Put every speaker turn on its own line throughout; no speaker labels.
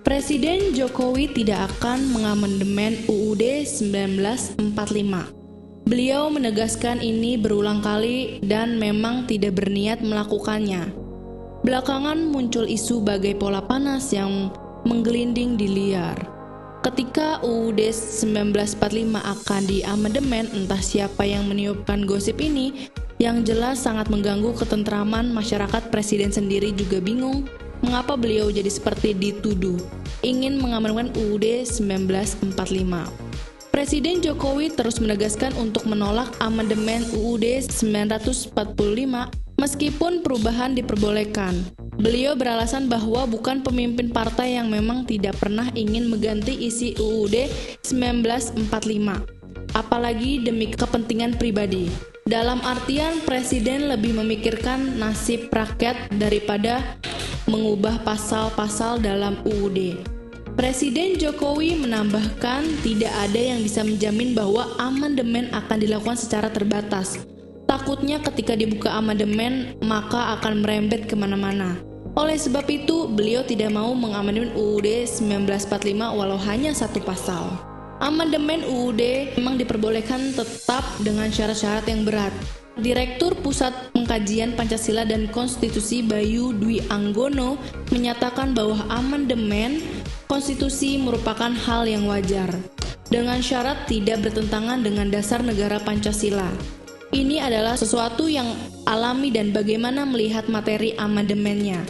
Presiden Jokowi tidak akan mengamandemen UUD 1945. Beliau menegaskan ini berulang kali dan memang tidak berniat melakukannya. Belakangan muncul isu bagai pola panas yang menggelinding di liar. Ketika UUD 1945 akan diamandemen, entah siapa yang meniupkan gosip ini, yang jelas sangat mengganggu ketentraman masyarakat. Presiden sendiri juga bingung mengapa beliau jadi seperti dituduh ingin mengamandemen UUD 1945. Presiden Jokowi terus menegaskan untuk menolak amandemen UUD 1945 meskipun perubahan diperbolehkan. Beliau beralasan bahwa bukan pemimpin partai yang memang tidak pernah ingin mengganti isi UUD 1945, apalagi demi kepentingan pribadi. Dalam artian Presiden lebih memikirkan nasib rakyat daripada mengubah pasal-pasal dalam UUD. Presiden Jokowi menambahkan tidak ada yang bisa menjamin bahwa amandemen akan dilakukan secara terbatas. Takutnya ketika dibuka amandemen maka akan merembet kemana-mana. Oleh sebab itu beliau tidak mau mengamandemen UUD 1945 walau hanya satu pasal. Amandemen UUD memang diperbolehkan tetap dengan syarat-syarat yang berat. Direktur Pusat Pengkajian Pancasila dan Konstitusi Bayu Dwi Anggono menyatakan bahwa amandemen konstitusi merupakan hal yang wajar, dengan syarat tidak bertentangan dengan dasar negara Pancasila. Ini adalah sesuatu yang alami dan bagaimana melihat materi amandemennya.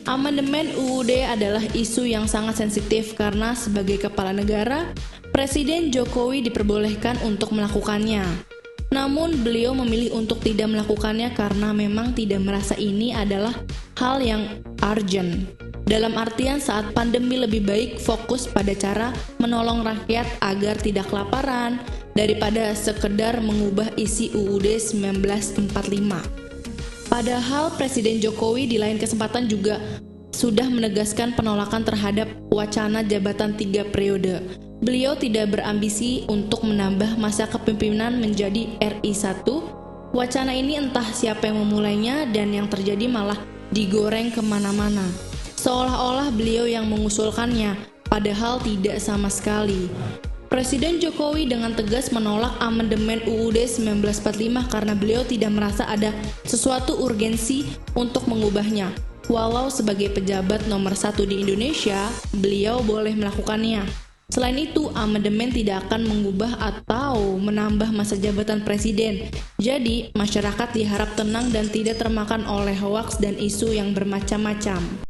Amandemen UUD adalah isu yang sangat sensitif karena sebagai kepala negara, Presiden Jokowi diperbolehkan untuk melakukannya. Namun beliau memilih untuk tidak melakukannya karena memang tidak merasa ini adalah hal yang urgent. Dalam artian saat pandemi lebih baik fokus pada cara menolong rakyat agar tidak kelaparan daripada sekedar mengubah isi UUD 1945. Padahal Presiden Jokowi di lain kesempatan juga sudah menegaskan penolakan terhadap wacana jabatan 3 periode. Beliau tidak berambisi untuk menambah masa kepemimpinan menjadi RI 1. Wacana ini entah siapa yang memulainya dan yang terjadi malah digoreng kemana-mana. Seolah-olah beliau yang mengusulkannya, padahal tidak sama sekali. Presiden Jokowi dengan tegas menolak amandemen UUD 1945 karena beliau tidak merasa ada sesuatu urgensi untuk mengubahnya. Walau sebagai pejabat nomor 1 di Indonesia, beliau boleh melakukannya. Selain itu, amandemen tidak akan mengubah atau menambah masa jabatan presiden. Jadi, masyarakat diharap tenang dan tidak termakan oleh hoaks dan isu yang bermacam-macam.